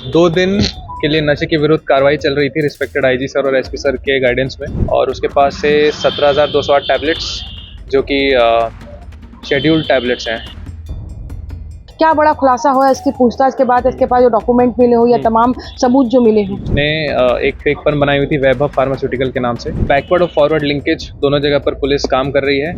2 दिन के लिए नशे के विरुद्ध कार्रवाई चल रही थी रिस्पेक्टेड आईजी सर और एसपी सर के गाइडेंस में, और उसके पास से 17,208 टैबलेट्स जो कि शेड्यूल्ड टैबलेट्स हैं। क्या बड़ा खुलासा हुआ इसकी पूछताछ के बाद? इसके पास जो डॉक्यूमेंट मिले हो या तमाम सबूत जो मिले हैं? ने एक फेक फर्म बनाई हुई थी वैभव फार्मास्यूटिकल के नाम से। बैकवर्ड और फॉरवर्ड लिंकेज दोनों जगह पर पुलिस काम कर रही है।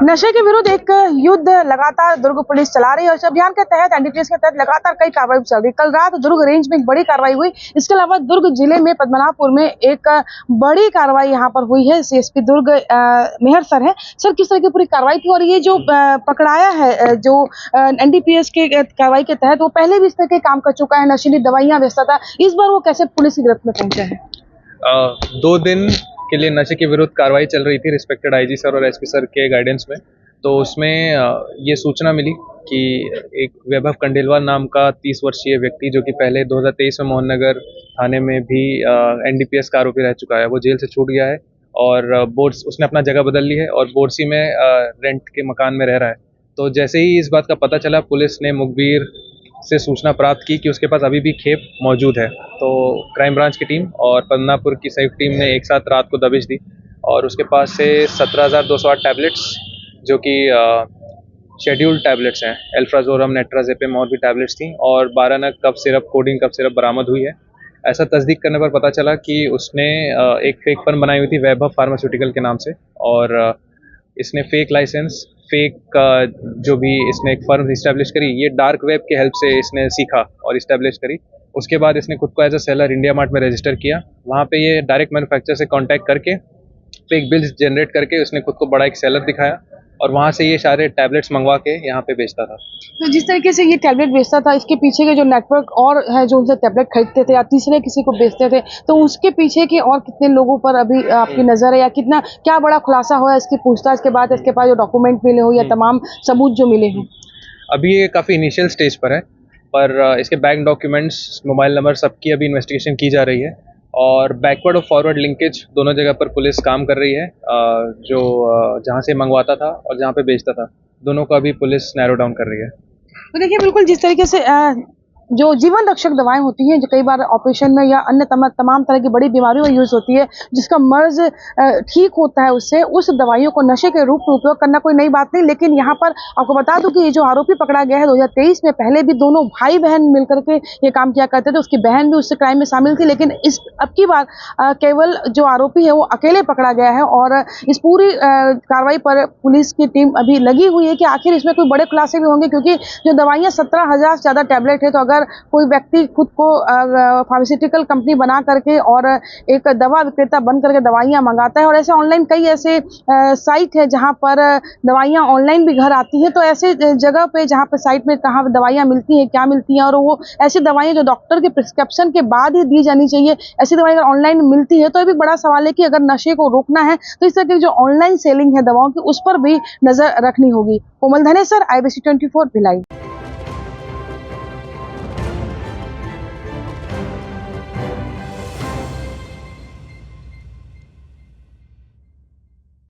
नशे के विरुद्ध एक युद्ध लगातार दुर्ग पुलिस चला रही है और इस अभियान के तहत एनडीपीएस के तहत लगातार कई कार्रवाई चल रही है। कल रात दुर्ग रेंज में एक बड़ी कार्रवाई हुई। इसके अलावा दुर्ग जिले में पद्मनाभपुर में एक बड़ी कार्रवाई यहाँ पर हुई है। सीएसपी दुर्ग मेहर सर है। सर, किस तरह की पूरी कार्रवाई थी और ये जो पकड़ाया है जो एनडीपीएस के कार्रवाई के तहत, वो पहले भी इस तरह के काम कर चुका है, नशीली दवाइयां बेचता था, इस बार वो कैसे पुलिस की गिरफ्त में पहुंचा है? 2 दिन के लिए नशे के विरुद्ध कार्रवाई चल रही थी रिस्पेक्टेड आईजी सर और एसपी सर के गाइडेंस में। तो उसमें ये सूचना मिली कि एक वैभव कंडेलवाल नाम का 30 वर्षीय व्यक्ति, जो कि पहले 2023 में मोहन नगर थाने में भी एनडीपीएस का आरोपी रह चुका है, वो जेल से छूट गया है और उसने अपना जगह बदल ली है और बोरसी में रेंट के मकान में रह रहा है। तो जैसे ही इस बात का पता चला, पुलिस ने मुखबिर से सूचना प्राप्त की कि उसके पास अभी भी खेप मौजूद है। तो क्राइम ब्रांच की टीम और पद्मनाभपुर की संयुक्त टीम ने एक साथ रात को दबिश दी और उसके पास से 17,208 टैबलेट्स जो कि शेड्यूल्ड टैबलेट्स हैं, एल्फ्राजोरम, नेट्राजेपम और भी टैबलेट्स थी, और 12 नग cough syrup, codeine cough syrup बरामद हुई है। ऐसा तस्दीक करने पर पता चला कि उसने एक फेक फर्म बनाई हुई थी वैभव फार्मास्यूटिकल के नाम से, और इसने फेक लाइसेंस, फेक जो भी इसने एक फर्म इस्टेब्लिश करी, ये डार्क वेब के हेल्प से इसने सीखा और इस्टेब्लिश करी। उसके बाद इसने खुद को as a seller IndiaMART में रजिस्टर किया। वहाँ पे ये डायरेक्ट मैन्युफैक्चरर से कांटेक्ट करके फेक बिल्स जनरेट करके उसने खुद को बड़ा एक सेलर दिखाया और वहाँ से ये सारे टैबलेट्स मंगवा के यहाँ पे बेचता था। तो जिस तरीके से ये टैबलेट बेचता था, इसके पीछे के जो नेटवर्क और है जो उनसे टैबलेट खरीदते थे या तीसरे किसी को बेचते थे, तो उसके पीछे के और कितने लोगों पर अभी आपकी नजर है या क्या बड़ा खुलासा हुआ इसकी पूछताछ के बाद? इसके पास जो डॉक्यूमेंट मिले हो या तमाम सबूत जो मिले हैं? अभी ये काफ़ी इनिशियल स्टेज पर है, पर इसके बैंक डॉक्यूमेंट्स, मोबाइल नंबर, सबकी अभी इन्वेस्टिगेशन की जा रही है और बैकवर्ड और फॉरवर्ड लिंकेज दोनों जगह पर पुलिस काम कर रही है। जो जहाँ से मंगवाता था और जहाँ पे बेचता था, दोनों को अभी पुलिस नैरो डाउन कर रही है। तो देखिए, बिल्कुल जिस तरीके से जो जीवन रक्षक दवाएं होती हैं, जो कई बार ऑपरेशन में या अन्य तमाम तरह की बड़ी बीमारियों में यूज होती है, जिसका मर्ज ठीक होता है, उससे उस दवाइयों को नशे के रूप में उपयोग करना कोई नई बात नहीं। लेकिन यहाँ पर आपको बता दूं कि ये जो आरोपी पकड़ा गया है 2023 में, पहले भी दोनों भाई बहन मिलकर के ये काम किया करते थे। उसकी बहन भी उससे क्राइम में शामिल थी, लेकिन अब की बार केवल जो आरोपी है वो अकेले पकड़ा गया है और इस पूरी कार्रवाई पर पुलिस की टीम अभी लगी हुई है कि आखिर इसमें कोई बड़े खुलासे भी होंगे, क्योंकि जो दवाइयाँ 17,000 से ज्यादा टैबलेट है। तो अगर कोई व्यक्ति खुद को फार्मास्यूटिकल कंपनी बना करके और एक दवा विक्रेता बन करके दवाइयां मंगाता है, और ऐसे ऑनलाइन कई ऐसे साइट है जहां पर दवाइयां ऑनलाइन भी घर आती हैं, तो ऐसे जगह पे जहां पे साइट में कहाँ दवाइयां मिलती हैं, क्या मिलती हैं, और वो ऐसी दवाइयां जो डॉक्टर के प्रिस्क्रिप्शन के बाद ही दी जानी चाहिए, ऐसी दवाई अगर ऑनलाइन मिलती है, तो ये भी बड़ा सवाल है कि अगर नशे को रोकना है तो इस तरह की जो ऑनलाइन सेलिंग है दवाओं की, उस पर भी नजर रखनी होगी। कोमल धनेसर, IBC 24 भिलाई।